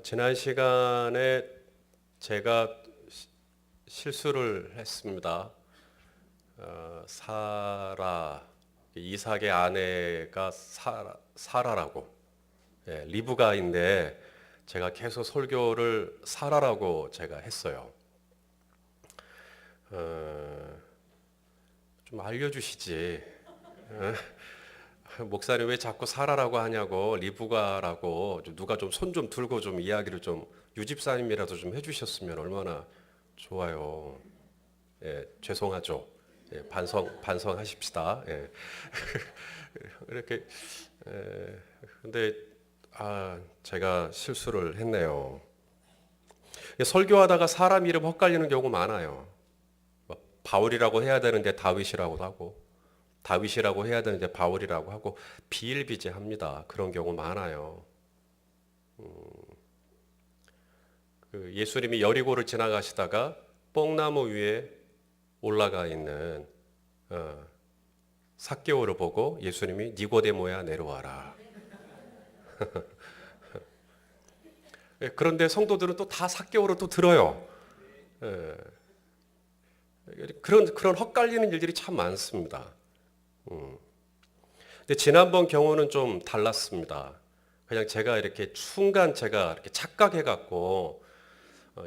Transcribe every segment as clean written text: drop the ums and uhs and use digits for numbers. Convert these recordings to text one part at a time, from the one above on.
지난 시간에 제가 실수를 했습니다. 사라, 이삭의 아내가 사라라고, 리브가인데 제가 계속 설교를 사라라고 제가 했어요. 좀 알려주시지. 목사님 왜 자꾸 사라라고 하냐고, 리브가라고, 누가 좀 손 좀 들고 좀 이야기를 좀 유집사님이라도 좀 해주셨으면 얼마나 좋아요. 죄송하죠. 반성하십시다. 이렇게 근데 제가 실수를 했네요. 설교하다가 사람 이름 헛갈리는 경우 많아요. 바울이라고 해야 되는데 다윗이라고도 하고, 다윗이라고 해야 되는데 바울이라고 하고, 비일비재합니다. 그런 경우 많아요. 예수님이 여리고를 지나가시다가 뽕나무 위에 올라가 있는 삭개오를 보고 예수님이 니고데모야 내려와라. 그런데 성도들은 또 다 삭개오를 또 들어요. 그런 헛갈리는 일들이 참 많습니다. 근데 지난번 경우는 좀 달랐습니다. 그냥 제가 이렇게 순간 제가 이렇게 착각해갖고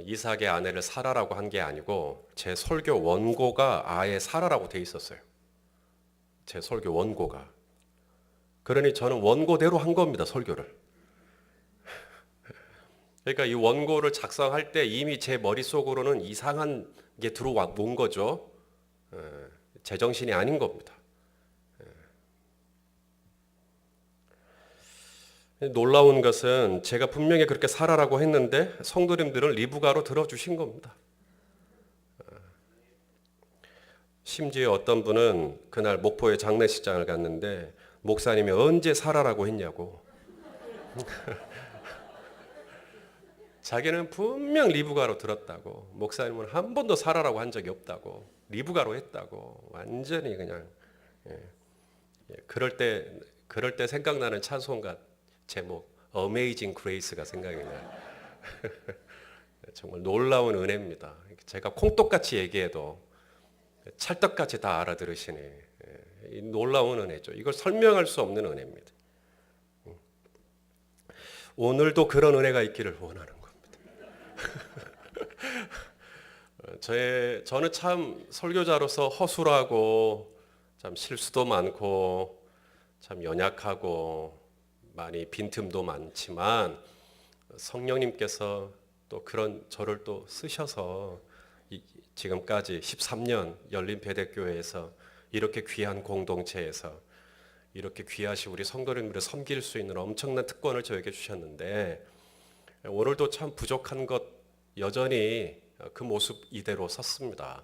이삭의 아내를 사라라고 한 게 아니고 제 설교 원고가 아예 사라라고 돼 있었어요. 제 설교 원고가. 그러니 저는 원고대로 한 겁니다, 설교를. 그러니까 이 원고를 작성할 때 이미 제 머릿속으로는 이상한 게 들어온 거죠. 제정신이 아닌 겁니다. 놀라운 것은 제가 분명히 그렇게 살아라고 했는데 성도님들은 리브가로 들어주신 겁니다. 심지어 어떤 분은 그날 목포에 장례식장을 갔는데 목사님이 언제 살아라고 했냐고. 자기는 분명 리브가로 들었다고, 목사님은 한 번도 살아라고 한 적이 없다고, 리브가로 했다고, 완전히 그냥. 그럴 때 생각나는 찬송가 제목 Amazing Grace가 생각이 나요. 정말 놀라운 은혜입니다. 제가 콩떡같이 얘기해도 찰떡같이 다 알아들으시니 놀라운 은혜죠. 이걸 설명할 수 없는 은혜입니다. 오늘도 그런 은혜가 있기를 원하는 겁니다. 저는 참 설교자로서 허술하고 참 실수도 많고 참 연약하고 많이 빈틈도 많지만 성령님께서 또 그런 저를 또 쓰셔서 지금까지 13년 열린배대교회에서 이렇게 귀한 공동체에서 이렇게 귀하신 우리 성도님들을 섬길 수 있는 엄청난 특권을 저에게 주셨는데 오늘도 참 부족한 것 여전히 그 모습 이대로 섰습니다.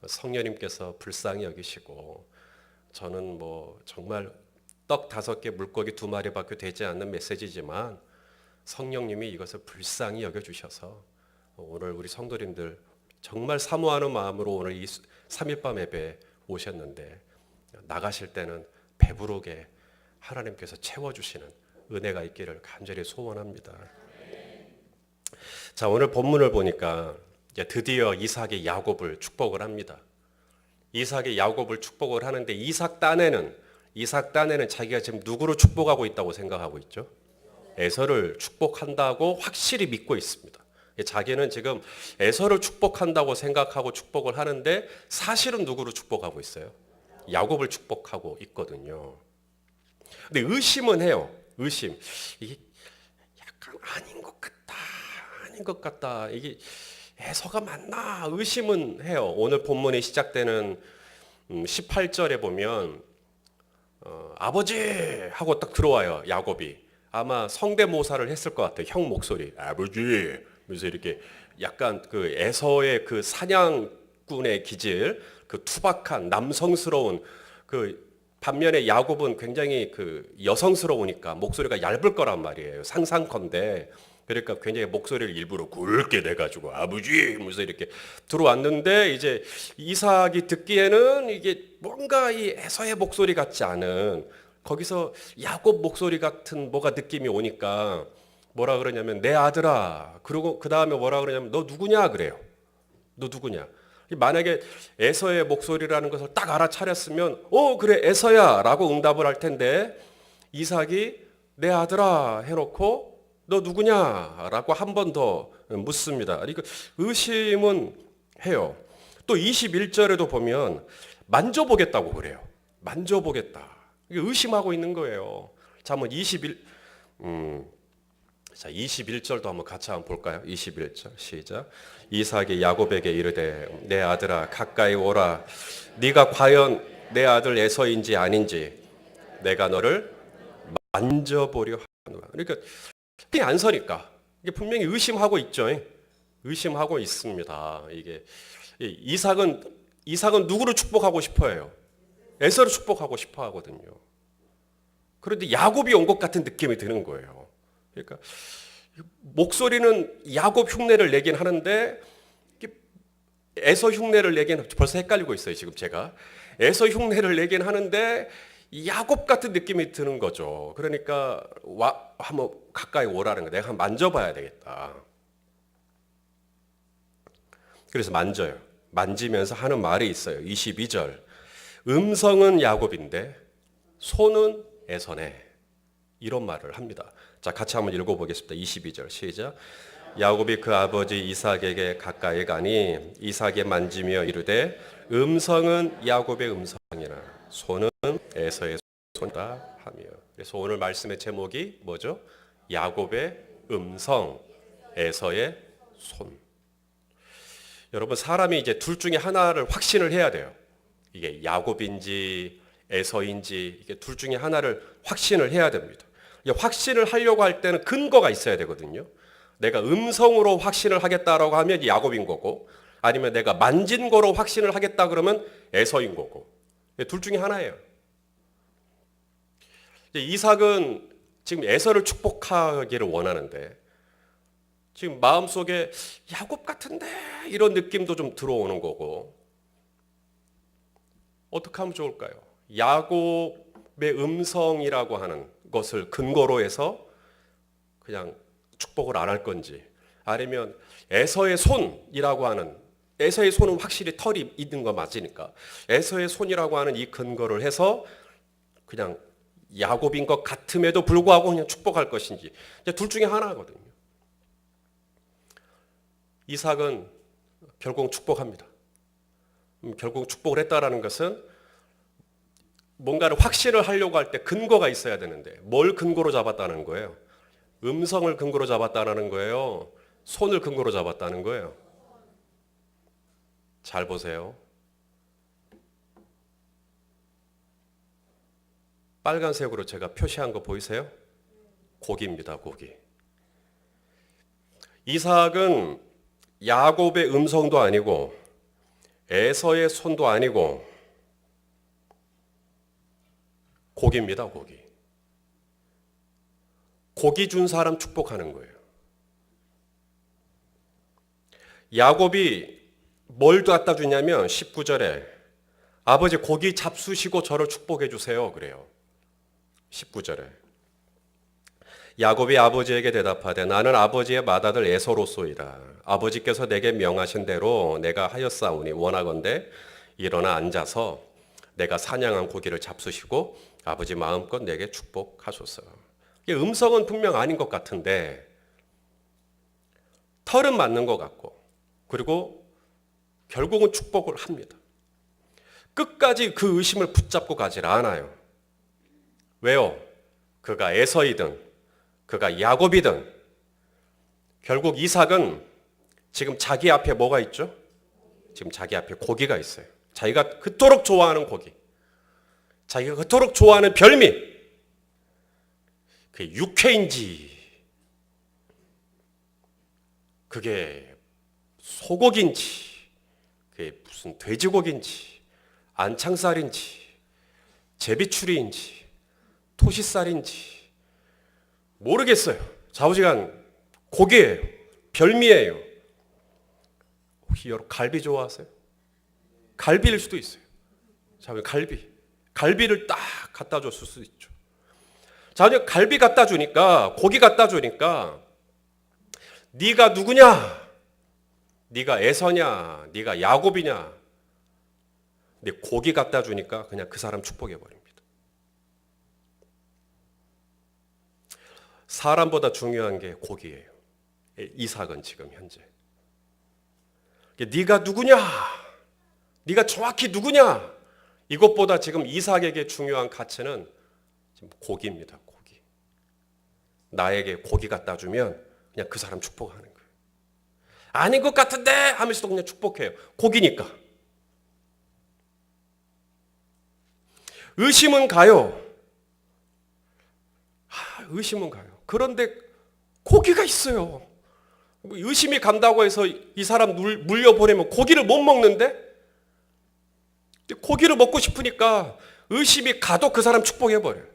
성령님께서 불쌍히 여기시고 저는 뭐 정말 떡 5개 물고기 2마리밖에 되지 않는 메시지지만 성령님이 이것을 불쌍히 여겨주셔서 오늘 우리 성도님들 정말 사모하는 마음으로 오늘 이 3일밤 예배 오셨는데 나가실 때는 배부르게 하나님께서 채워주시는 은혜가 있기를 간절히 소원합니다. 자, 오늘 본문을 보니까 이제 드디어 이삭이 야곱을 축복을 합니다. 이삭이 야곱을 축복을 하는데 이삭 딴에는 자기가 지금 누구를 축복하고 있다고 생각하고 있죠? 에서를 축복한다고 확실히 믿고 있습니다. 자기는 지금 에서를 축복한다고 생각하고 축복을 하는데 사실은 누구를 축복하고 있어요? 야곱을 축복하고 있거든요. 근데 의심은 해요. 의심. 이게 약간 아닌 것 같다. 이게 에서가 맞나? 의심은 해요. 오늘 본문이 시작되는 18절에 보면 아버지 하고 딱 들어와요. 야곱이. 아마 성대모사를 했을 것 같아요. 형 목소리. 아버지. 그래서 이렇게 약간 그 에서의 그 사냥꾼의 기질, 그 투박한 남성스러운 그 반면에 야곱은 굉장히 그 여성스러우니까 목소리가 얇을 거란 말이에요. 상상컨대. 그러니까 굉장히 목소리를 일부러 굵게 내가지고 아버지 하면서 이렇게 들어왔는데 이제 이삭이 듣기에는 이게 뭔가 이 에서의 목소리 같지 않은 거기서 야곱 목소리 같은 뭐가 느낌이 오니까 뭐라 그러냐면 내 아들아. 그리고 그 다음에 뭐라 그러냐면 너 누구냐 그래요. 너 누구냐. 만약에 에서의 목소리라는 것을 딱 알아차렸으면 그래 에서야 라고 응답을 할 텐데 이삭이 내 아들아 해놓고 너 누구냐 라고 한 번 더 묻습니다. 그러니까 의심은 해요. 또 21절에도 보면 만져보겠다고 그래요. 만져보겠다. 의심하고 있는 거예요. 자, 한번 21절도 한번 같이 한번 볼까요? 21절 시작. 이삭이 야곱에게 이르되 내 아들아 가까이 오라. 네가 과연 내 아들 에서인지 아닌지 내가 너를 만져보려 하노라. 그러니까 안 서니까 이게 분명히 의심하고 있죠. 의심하고 있습니다. 이게 이삭은 누구를 축복하고 싶어해요? 에서를 축복하고 싶어 하거든요. 그런데 야곱이 온 것 같은 느낌이 드는 거예요. 그러니까 목소리는 야곱 흉내를 내긴 하는데 에서 흉내를 내긴 벌써 헷갈리고 있어요. 지금 제가 에서 흉내를 내긴 하는데 야곱 같은 느낌이 드는 거죠. 그러니까 한번 가까이 오라는 거. 내가 한번 만져봐야 되겠다. 그래서 만져요. 만지면서 하는 말이 있어요. 22절. 음성은 야곱인데 손은 에서네. 이런 말을 합니다. 자, 같이 한번 읽어보겠습니다. 22절 시작. 야곱이 그 아버지 이삭에게 가까이 가니 이삭이 만지며 이르되 음성은 야곱의 음성이나 손은 에서의 손이다 하며. 그래서 오늘 말씀의 제목이 뭐죠? 야곱의 음성, 에서의 손. 여러분, 사람이 이제 둘 중에 하나를 확신을 해야 돼요. 이게 야곱인지 에서인지 이게 둘 중에 하나를 확신을 해야 됩니다. 확신을 하려고 할 때는 근거가 있어야 되거든요. 내가 음성으로 확신을 하겠다라고 하면 야곱인 거고, 아니면 내가 만진 거로 확신을 하겠다 그러면 에서인 거고, 둘 중에 하나예요. 이삭은 지금 에서를 축복하기를 원하는데 지금 마음속에 야곱 같은데 이런 느낌도 좀 들어오는 거고, 어떻게 하면 좋을까요? 야곱의 음성이라고 하는 것을 근거로 해서 그냥 축복을 안 할 건지, 아니면 에서의 손이라고 하는, 에서의 손은 확실히 털이 있는 거 맞으니까 에서의 손이라고 하는 이 근거를 해서 그냥 야곱인 것 같음에도 불구하고 그냥 축복할 것인지, 이제 둘 중에 하나거든요. 이삭은 결국 축복합니다. 결국 축복을 했다라는 것은 뭔가를 확신을 하려고 할 때 근거가 있어야 되는데 뭘 근거로 잡았다는 거예요? 음성을 근거로 잡았다는 거예요? 손을 근거로 잡았다는 거예요? 잘 보세요. 빨간색으로 제가 표시한 거 보이세요? 고기입니다, 고기. 이삭은 야곱의 음성도 아니고 에서의 손도 아니고 고기입니다, 고기. 고기 준 사람 축복하는 거예요. 야곱이 뭘 갖다 주냐면 19절에 아버지 고기 잡수시고 저를 축복해 주세요 그래요. 19절에 야곱이 아버지에게 대답하되 나는 아버지의 맏아들 에서로소이다. 아버지께서 내게 명하신 대로 내가 하였사오니 원하건대 일어나 앉아서 내가 사냥한 고기를 잡수시고 아버지 마음껏 내게 축복하소서. 음성은 분명 아닌 것 같은데 털은 맞는 것 같고, 그리고 결국은 축복을 합니다. 끝까지 그 의심을 붙잡고 가질 않아요. 왜요? 그가 에서이든 그가 야곱이든 결국 이삭은 지금 자기 앞에 뭐가 있죠? 지금 자기 앞에 고기가 있어요. 자기가 그토록 좋아하는 고기, 자기가 그토록 좋아하는 별미, 그게 육회인지 그게 소고기인지 그게 무슨 돼지고기인지 안창살인지 제비추리인지 토시살인지 모르겠어요. 좌우지간 고기예요. 별미예요. 혹시 여러분 갈비 좋아하세요? 갈비일 수도 있어요. 자, 갈비를 딱 갖다 줬을 수도 있죠. 자, 갈비 갖다 주니까, 고기 갖다 주니까 네가 누구냐? 네가 에서냐? 네가 야곱이냐? 근데 고기 갖다 주니까 그냥 그 사람 축복해 버립니다. 사람보다 중요한 게 고기예요. 이삭은 지금 현재. 네가 누구냐? 네가 정확히 누구냐? 이것보다 지금 이삭에게 중요한 가치는 지금 고기입니다. 고기. 나에게 고기 갖다 주면 그냥 그 사람 축복하는 거예요. 아닌 것 같은데 하면서도 그냥 축복해요. 고기니까. 의심은 가요. 의심은 가요. 그런데 고기가 있어요. 의심이 간다고 해서 이 사람 물려보내면 고기를 못 먹는데 고기를 먹고 싶으니까 의심이 가도 그 사람 축복해버려요.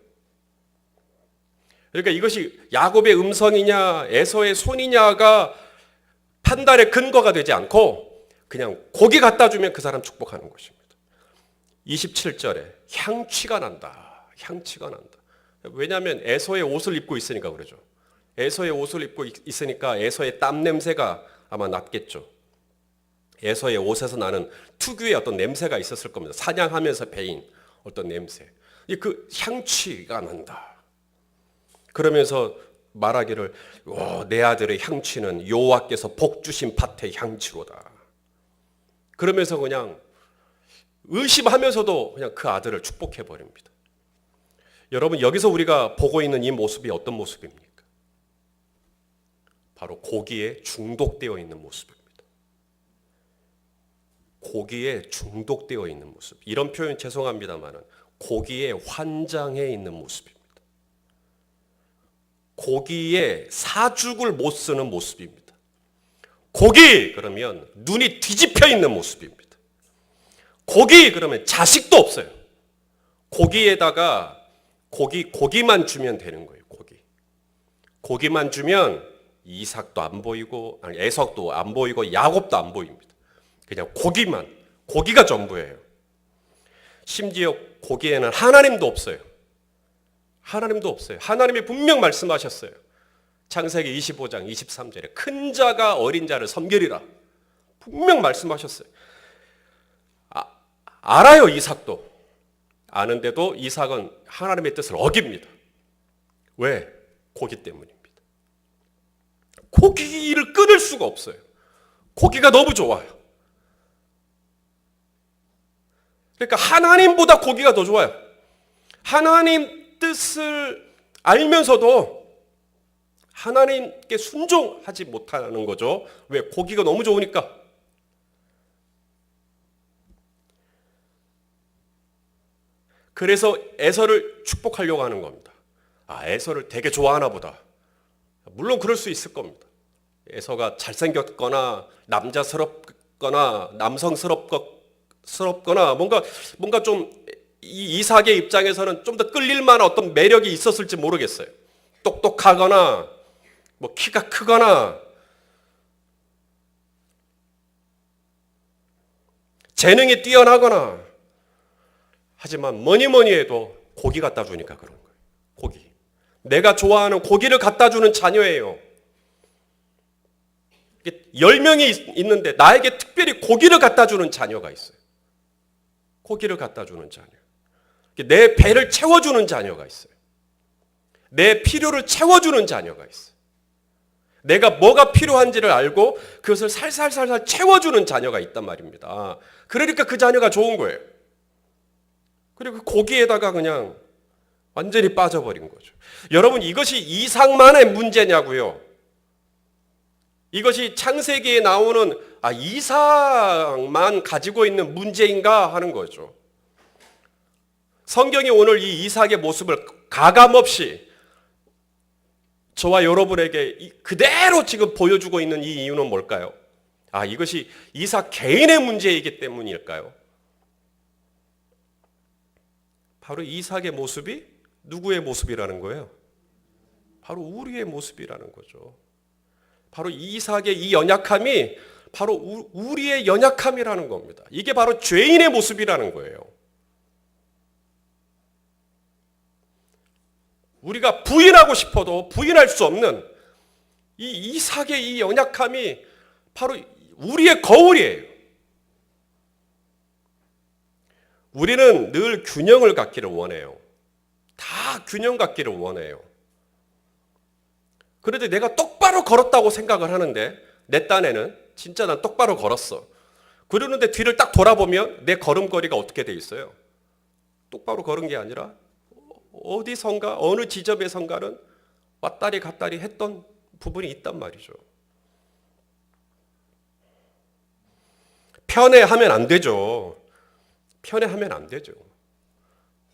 그러니까 이것이 야곱의 음성이냐 에서의 손이냐가 판단의 근거가 되지 않고 그냥 고기 갖다 주면 그 사람 축복하는 것입니다. 27절에 향취가 난다. 향취가 난다. 왜냐하면 에서의 옷을 입고 있으니까 그러죠. 에서의 옷을 입고 있으니까 에서의 땀 냄새가 아마 났겠죠. 에서의 옷에서 나는 특유의 어떤 냄새가 있었을 겁니다. 사냥하면서 배인 어떤 냄새. 그 향취가 난다. 그러면서 말하기를 내 아들의 향취는 여호와께서 복 주신 밭의 향취로다. 그러면서 그냥 의심하면서도 그냥 그 아들을 축복해 버립니다. 여러분 여기서 우리가 보고 있는 이 모습이 어떤 모습입니까? 바로 고기에 중독되어 있는 모습입니다. 고기에 중독되어 있는 모습. 이런 표현 죄송합니다만은 고기에 환장해 있는 모습입니다. 고기에 사죽을 못 쓰는 모습입니다. 고기 그러면 눈이 뒤집혀 있는 모습입니다. 고기 그러면 자식도 없어요. 고기에다가 고기만 주면 되는 거예요. 고기만 주면 이삭도 안 보이고 에석도 안 보이고 야곱도 안 보입니다. 그냥 고기가 전부예요. 심지어 고기에는 하나님도 없어요. 하나님이 분명 말씀하셨어요. 창세기 25장 23절에 큰 자가 어린 자를 섬기리라. 분명 말씀하셨어요. 알아요. 이삭도. 아는데도 이삭은 하나님의 뜻을 어깁니다. 왜? 고기 때문입니다. 고기를 끊을 수가 없어요. 고기가 너무 좋아요. 그러니까 하나님보다 고기가 더 좋아요. 하나님 뜻을 알면서도 하나님께 순종하지 못하는 거죠. 왜? 고기가 너무 좋으니까. 그래서 에서를 축복하려고 하는 겁니다. 에서를 되게 좋아하나 보다. 물론 그럴 수 있을 겁니다. 에서가 잘생겼거나 남자스럽거나 남성스럽거나 뭔가 좀 이삭의 입장에서는 좀 더 끌릴 만한 어떤 매력이 있었을지 모르겠어요. 똑똑하거나 뭐 키가 크거나 재능이 뛰어나거나 하지만 뭐니 해도 고기 갖다 주니까 그런 거예요. 고기. 내가 좋아하는 고기를 갖다 주는 자녀예요. 10명이 있는데 나에게 특별히 고기를 갖다 주는 자녀가 있어요. 고기를 갖다 주는 자녀. 내 배를 채워주는 자녀가 있어요. 내 필요를 채워주는 자녀가 있어요. 내가 뭐가 필요한지를 알고 그것을 살살살살 채워주는 자녀가 있단 말입니다. 그러니까 그 자녀가 좋은 거예요. 그리고 고기에다가 그냥 완전히 빠져버린 거죠. 여러분 이것이 이삭만의 문제냐고요. 이것이 창세기에 나오는 이삭만 가지고 있는 문제인가 하는 거죠. 성경이 오늘 이 이삭의 모습을 가감없이 저와 여러분에게 그대로 지금 보여주고 있는 이 이유는 뭘까요? 이것이 이삭 개인의 문제이기 때문일까요? 바로 이삭의 모습이 누구의 모습이라는 거예요? 바로 우리의 모습이라는 거죠. 바로 이삭의 이 연약함이 바로 우리의 연약함이라는 겁니다. 이게 바로 죄인의 모습이라는 거예요. 우리가 부인하고 싶어도 부인할 수 없는 이 이삭의 이 연약함이 바로 우리의 거울이에요. 우리는 늘 균형을 갖기를 원해요. 다 균형 갖기를 원해요. 그런데 내가 똑바로 걸었다고 생각을 하는데 내 딴에는 진짜 난 똑바로 걸었어. 그러는데 뒤를 딱 돌아보면 내 걸음걸이가 어떻게 돼 있어요? 똑바로 걸은 게 아니라 어디선가 어느 지점에선가는 왔다리 갔다리 했던 부분이 있단 말이죠. 편애하면 안 되죠. 편애하면 안 되죠.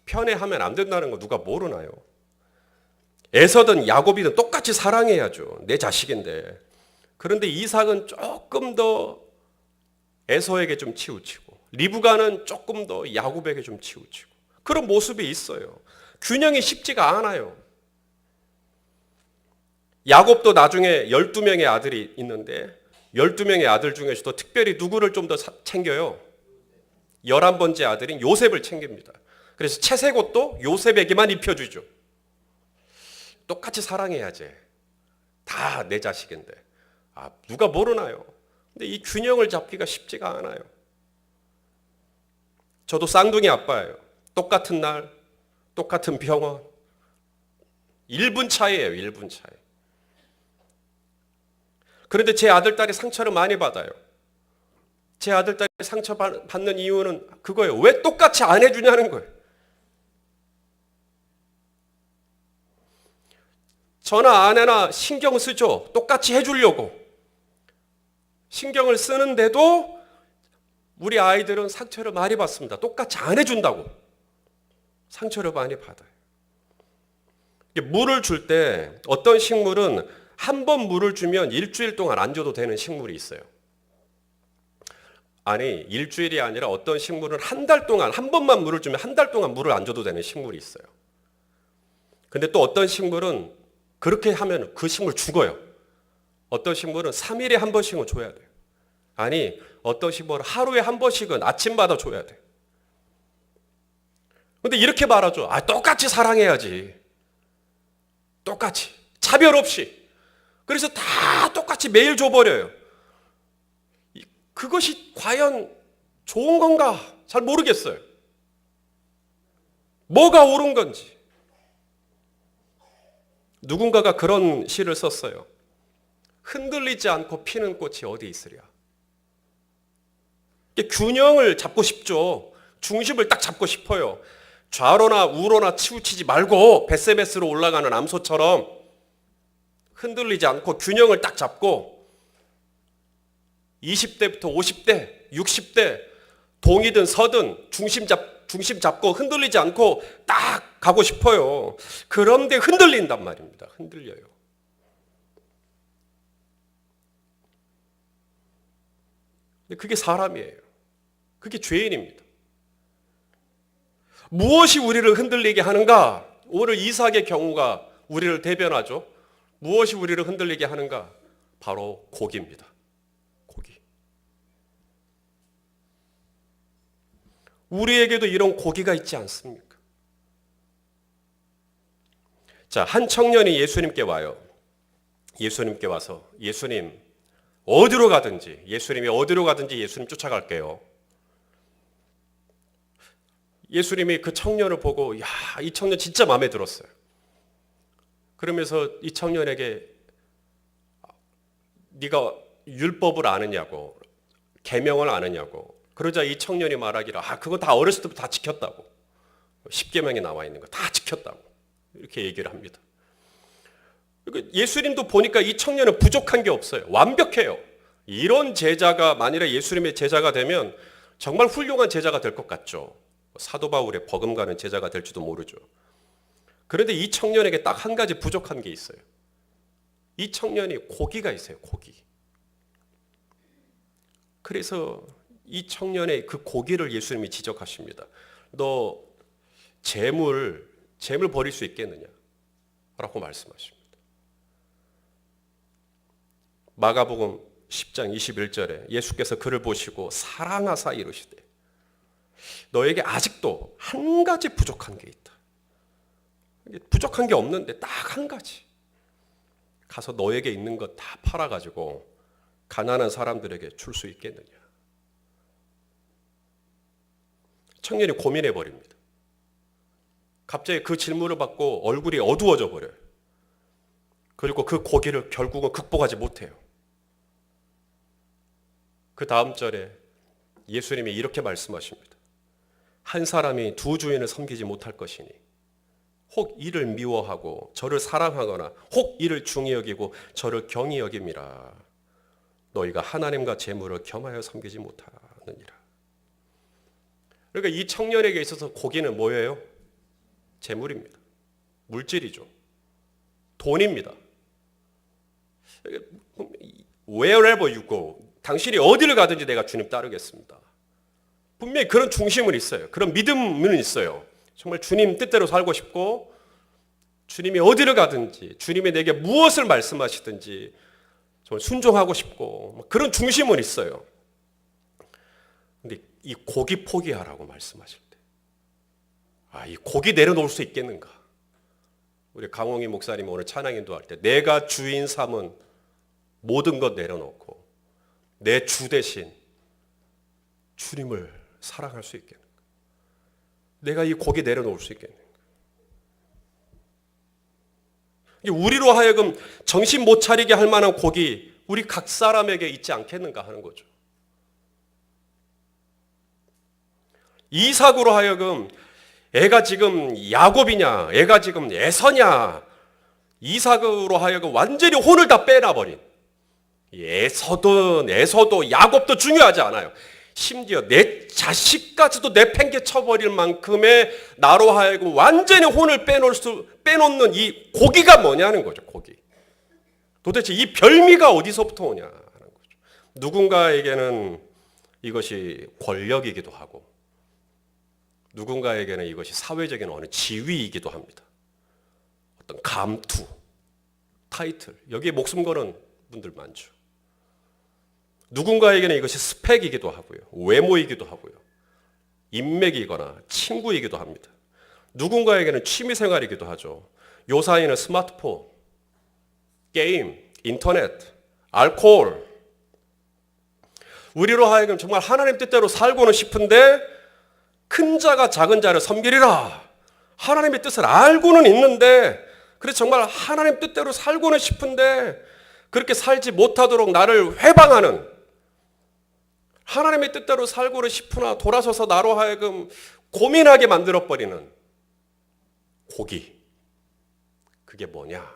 편애하면 안 된다는 거 누가 모르나요? 에서든 야곱이든 똑같이 사랑해야죠. 내 자식인데. 그런데 이삭은 조금 더 에서에게 좀 치우치고 리브가는 조금 더 야곱에게 좀 치우치고 그런 모습이 있어요. 균형이 쉽지가 않아요. 야곱도 나중에 12명의 아들이 있는데 12명의 아들 중에서도 특별히 누구를 좀 더 챙겨요? 11번째 아들인 요셉을 챙깁니다. 그래서 채색옷도 요셉에게만 입혀주죠. 똑같이 사랑해야지. 다 내 자식인데. 누가 모르나요? 근데 이 균형을 잡기가 쉽지가 않아요. 저도 쌍둥이 아빠예요. 똑같은 날, 똑같은 병원. 1분 차이예요, 1분 차이. 그런데 제 아들딸이 상처를 많이 받아요. 제 아들딸이 상처받는 이유는 그거예요. 왜 똑같이 안 해주냐는 거예요. 저나 아내나 신경 쓰죠. 똑같이 해주려고. 신경을 쓰는데도 우리 아이들은 상처를 많이 받습니다. 똑같이 안 해준다고. 상처를 많이 받아요. 물을 줄 때 어떤 식물은 한 번 물을 주면 일주일 동안 안 줘도 되는 식물이 있어요. 아니, 일주일이 아니라 어떤 식물은 한 달 동안 한 번만 물을 주면 한 달 동안 물을 안 줘도 되는 식물이 있어요. 근데 또 어떤 식물은 그렇게 하면 그 식물 죽어요. 어떤 식물은 3일에 한 번씩은 줘야 돼요. 아니, 어떤 식물은 하루에 한 번씩은 아침마다 줘야 돼요. 근데 이렇게 말하죠. 똑같이 사랑해야지. 똑같이. 차별 없이. 그래서 다 똑같이 매일 줘버려요. 그것이 과연 좋은 건가? 잘 모르겠어요. 뭐가 옳은 건지. 누군가가 그런 시를 썼어요. 흔들리지 않고 피는 꽃이 어디 있으랴. 균형을 잡고 싶죠. 중심을 딱 잡고 싶어요. 좌로나 우로나 치우치지 말고 베세베스로 올라가는 암소처럼 흔들리지 않고 균형을 딱 잡고 20대부터 50대, 60대 동이든 서든 중심 잡고 흔들리지 않고 딱 가고 싶어요. 그런데 흔들린단 말입니다. 흔들려요. 근데 그게 사람이에요. 그게 죄인입니다. 무엇이 우리를 흔들리게 하는가? 오늘 이삭의 경우가 우리를 대변하죠. 무엇이 우리를 흔들리게 하는가? 바로 고기입니다. 고기. 우리에게도 이런 고기가 있지 않습니까? 자, 한 청년이 예수님께 와요. 예수님께 와서 예수님 어디로 가든지 예수님이 어디로 가든지 예수님 쫓아갈게요. 예수님이 그 청년을 보고 이 청년 진짜 마음에 들었어요. 그러면서 이 청년에게 네가 율법을 아느냐고 계명을 아느냐고 그러자 이 청년이 말하기를 그거 다 어렸을 때부터 다 지켰다고 10계명에 나와 있는 거 다 지켰다고 이렇게 얘기를 합니다. 예수님도 보니까 이 청년은 부족한 게 없어요. 완벽해요. 이런 제자가 만일에 예수님의 제자가 되면 정말 훌륭한 제자가 될 것 같죠. 사도 바울의 버금가는 제자가 될지도 모르죠. 그런데 이 청년에게 딱 한 가지 부족한 게 있어요. 이 청년이 고기가 있어요. 고기. 그래서 이 청년의 그 고기를 예수님이 지적하십니다. 너 재물 버릴 수 있겠느냐? 라고 말씀하십니다. 마가복음 10장 21절에 예수께서 그를 보시고 사랑하사 이르시되 너에게 아직도 한 가지 부족한 게 있다. 부족한 게 없는데 딱 한 가지. 가서 너에게 있는 것 다 팔아가지고 가난한 사람들에게 줄 수 있겠느냐. 청년이 고민해 버립니다. 갑자기 그 질문을 받고 얼굴이 어두워져 버려요. 그리고 그 고기를 결국은 극복하지 못해요. 그 다음 절에 예수님이 이렇게 말씀하십니다. 한 사람이 두 주인을 섬기지 못할 것이니 혹 이를 미워하고 저를 사랑하거나 혹 이를 중히 여기고 저를 경히 여김이라. 너희가 하나님과 재물을 겸하여 섬기지 못하느니라. 그러니까 이 청년에게 있어서 고기는 뭐예요? 재물입니다. 물질이죠. 돈입니다. Wherever you go, 당신이 어디를 가든지 내가 주님 따르겠습니다. 분명히 그런 중심은 있어요. 그런 믿음은 있어요. 정말 주님 뜻대로 살고 싶고 주님이 어디를 가든지 주님이 내게 무엇을 말씀하시든지 정말 순종하고 싶고 그런 중심은 있어요. 근데 이 고기 포기하라고 말씀하실 때, 이 고기 내려놓을 수 있겠는가? 우리 강홍희 목사님 오늘 찬양 인도할 때 내가 주인 삼은 모든 것 내려놓고 내 주 대신 주님을 사랑할 수 있겠는가? 내가 이 고기 내려놓을 수 있겠는가? 우리로 하여금 정신 못 차리게 할 만한 고기 우리 각 사람에게 있지 않겠는가 하는 거죠. 이삭으로 하여금 애가 지금 야곱이냐 애가 지금 에서냐, 이삭으로 하여금 완전히 혼을 다 빼놔버린, 에서도 야곱도 중요하지 않아요. 심지어 내 자식까지도 내팽개 쳐버릴 만큼의 나로 하여금 완전히 혼을 빼놓는 이 고기가 뭐냐는 거죠. 고기. 도대체 이 별미가 어디서부터 오냐는 거죠. 누군가에게는 이것이 권력이기도 하고 누군가에게는 이것이 사회적인 어느 지위이기도 합니다. 어떤 감투, 타이틀, 여기에 목숨 거는 분들 많죠. 누군가에게는 이것이 스펙이기도 하고요. 외모이기도 하고요. 인맥이거나 친구이기도 합니다. 누군가에게는 취미생활이기도 하죠. 요사이는 스마트폰, 게임, 인터넷, 알코올. 우리로 하여금 정말 하나님 뜻대로 살고는 싶은데 큰 자가 작은 자를 섬기리라. 하나님의 뜻을 알고는 있는데 그래서 정말 하나님 뜻대로 살고는 싶은데 그렇게 살지 못하도록 나를 회방하는, 하나님의 뜻대로 살고는 싶으나 돌아서서 나로 하여금 고민하게 만들어버리는 고기. 그게 뭐냐?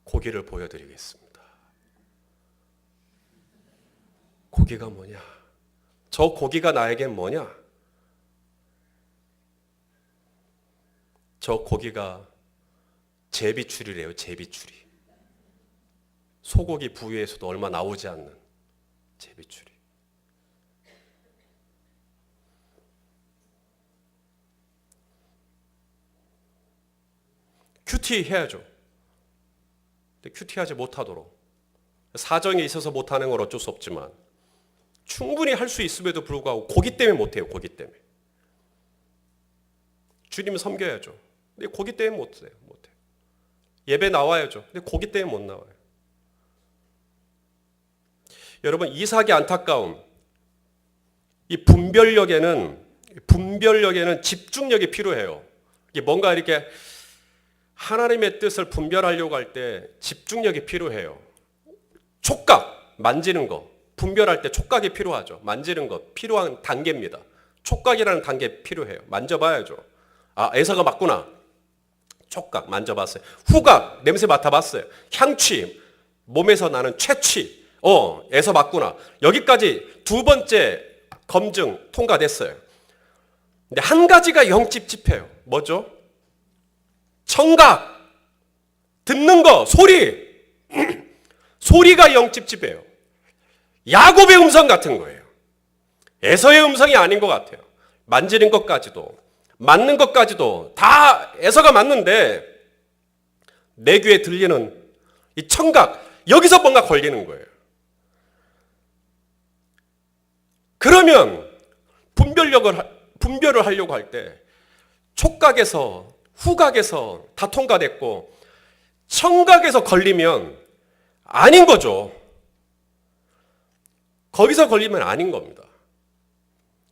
고기를 보여드리겠습니다. 고기가 뭐냐? 저 고기가 나에겐 뭐냐? 저 고기가 제비추리래요. 제비추리. 소고기 부위에서도 얼마 나오지 않는 제비추리. 큐티 해야죠. 근데 큐티하지 못하도록, 사정이 있어서 못하는 건 어쩔 수 없지만 충분히 할 수 있음에도 불구하고 고기 때문에 못해요. 고기 때문에. 주님을 섬겨야죠. 근데 고기 때문에 못해요. 예배 나와야죠. 근데 고기 때문에 못 나와요. 여러분, 이삭의 안타까움, 이 분별력에는 집중력이 필요해요. 이게 뭔가 이렇게 하나님의 뜻을 분별하려고 할 때 집중력이 필요해요. 촉각, 만지는 거, 분별할 때 촉각이 필요하죠. 만지는 거 필요한 단계입니다. 촉각이라는 단계 필요해요. 만져봐야죠. 에서가 맞구나. 촉각, 만져봤어요. 후각, 냄새 맡아봤어요. 향취, 몸에서 나는 채취, 에서 맞구나. 여기까지 두 번째 검증 통과됐어요. 근데 한 가지가 영 찝찝해요. 뭐죠? 청각, 듣는 거, 소리. 소리가 영 찝찝해요. 야곱의 음성 같은 거예요. 에서의 음성이 아닌 것 같아요. 만지는 것까지도, 맞는 것까지도 다 에서가 맞는데 내 귀에 들리는 이 청각, 여기서 뭔가 걸리는 거예요. 그러면 분별을 하려고 할 때 촉각에서, 후각에서 다 통과됐고 청각에서 걸리면 아닌 거죠. 거기서 걸리면 아닌 겁니다.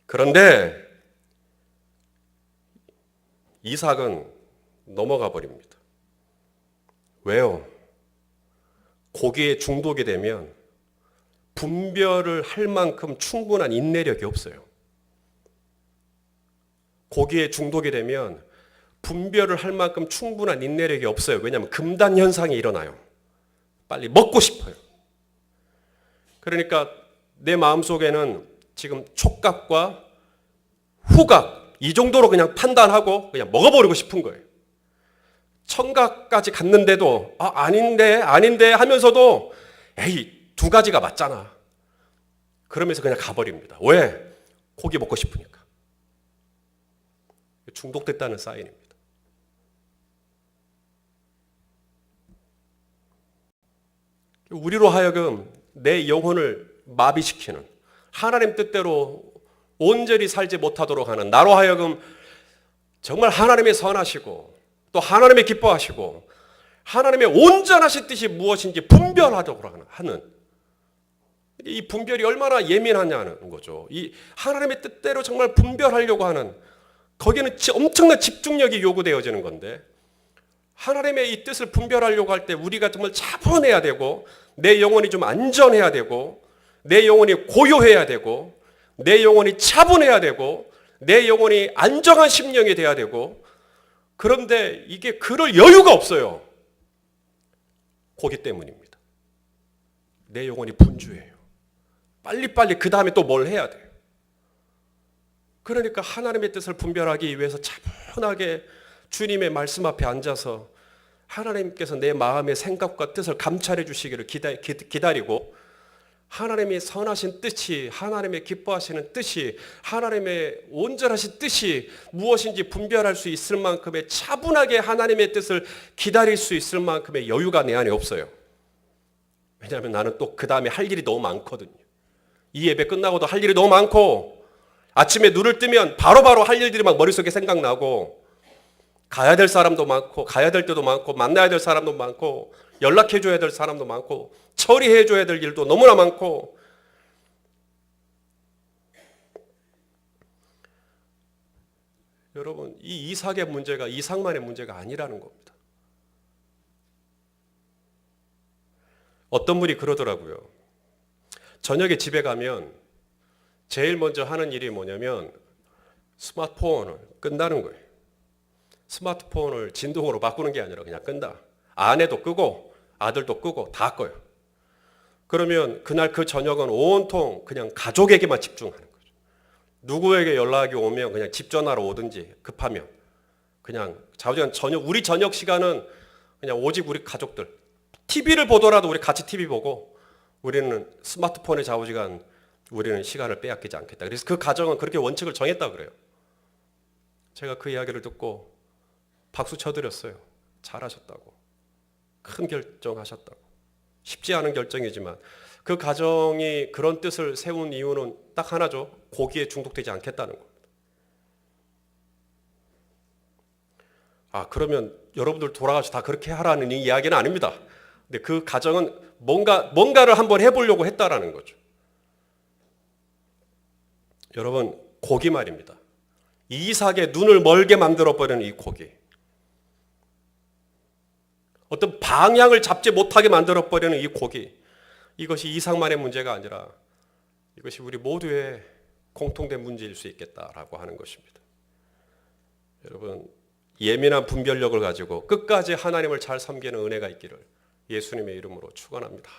그런데 이삭은 넘어가 버립니다. 왜요? 고기에 중독이 되면 분별을 할 만큼 충분한 인내력이 없어요. 고기에 중독이 되면 분별을 할 만큼 충분한 인내력이 없어요. 왜냐하면 금단 현상이 일어나요. 빨리 먹고 싶어요. 그러니까 내 마음속에는 지금 촉각과 후각 이 정도로 그냥 판단하고 그냥 먹어버리고 싶은 거예요. 청각까지 갔는데도 아닌데 하면서도 에이 두 가지가 맞잖아. 그러면서 그냥 가버립니다. 왜? 고기 먹고 싶으니까. 중독됐다는 사인입니다. 우리로 하여금 내 영혼을 마비시키는 하나님 뜻대로 온전히 살지 못하도록 하는 나로 하여금 정말 하나님의 선하시고 또 하나님의 기뻐하시고 하나님의 온전하신 뜻이 무엇인지 분별하도록 하는 이 분별이 얼마나 예민하냐는 거죠. 이 하나님의 뜻대로 정말 분별하려고 하는 거기는 엄청난 집중력이 요구되어지는 건데 하나님의 이 뜻을 분별하려고 할 때 우리가 정말 차분해야 되고 내 영혼이 좀 안전해야 되고 내 영혼이 고요해야 되고 내 영혼이 차분해야 되고 내 영혼이 안정한 심령이 돼야 되고 그런데 이게 그럴 여유가 없어요. 고기 때문입니다. 내 영혼이 분주해요. 빨리빨리 그 다음에 또 뭘 해야 돼요. 그러니까 하나님의 뜻을 분별하기 위해서 차분하게 주님의 말씀 앞에 앉아서 하나님께서 내 마음의 생각과 뜻을 감찰해 주시기를 기다리고 하나님의 선하신 뜻이 하나님의 기뻐하시는 뜻이 하나님의 온전하신 뜻이 무엇인지 분별할 수 있을 만큼의 차분하게 하나님의 뜻을 기다릴 수 있을 만큼의 여유가 내 안에 없어요. 왜냐하면 나는 또 그 다음에 할 일이 너무 많거든요. 이 예배 끝나고도 할 일이 너무 많고 아침에 눈을 뜨면 바로바로 할 일들이 막 머릿속에 생각나고 가야 될 사람도 많고 가야 될 때도 많고 만나야 될 사람도 많고 연락해 줘야 될 사람도 많고 처리해 줘야 될 일도 너무나 많고 여러분 이 이삭의 문제가 이삭만의 문제가 아니라는 겁니다. 어떤 분이 그러더라고요. 저녁에 집에 가면 제일 먼저 하는 일이 뭐냐면 스마트폰을 끈다는 거예요. 스마트폰을 진동으로 바꾸는 게 아니라 그냥 끈다. 아내도 끄고 아들도 끄고 다 꺼요. 그러면 그날 그 저녁은 온통 그냥 가족에게만 집중하는 거죠. 누구에게 연락이 오면 그냥 집 전화로 오든지 급하면 그냥 우리 저녁 시간은 그냥 오직 우리 가족들 TV를 보더라도 우리 같이 TV 보고 우리는 스마트폰의 좌우지간 우리는 시간을 빼앗기지 않겠다. 그래서 그 가정은 그렇게 원칙을 정했다 그래요. 제가 그 이야기를 듣고 박수 쳐드렸어요. 잘하셨다고. 큰 결정하셨다고. 쉽지 않은 결정이지만 그 가정이 그런 뜻을 세운 이유는 딱 하나죠. 고기에 중독되지 않겠다는 겁니다. 그러면 여러분들 돌아가서 다 그렇게 하라는 이야기는 아닙니다. 근데 그 가정은 뭔가를 한번 해보려고 했다라는 거죠. 여러분 고기 말입니다. 이삭의 눈을 멀게 만들어버리는 이 고기. 어떤 방향을 잡지 못하게 만들어버리는 이 고기. 이것이 이삭만의 문제가 아니라 이것이 우리 모두의 공통된 문제일 수 있겠다라고 하는 것입니다. 여러분 예민한 분별력을 가지고 끝까지 하나님을 잘 섬기는 은혜가 있기를 예수님의 이름으로 축원합니다.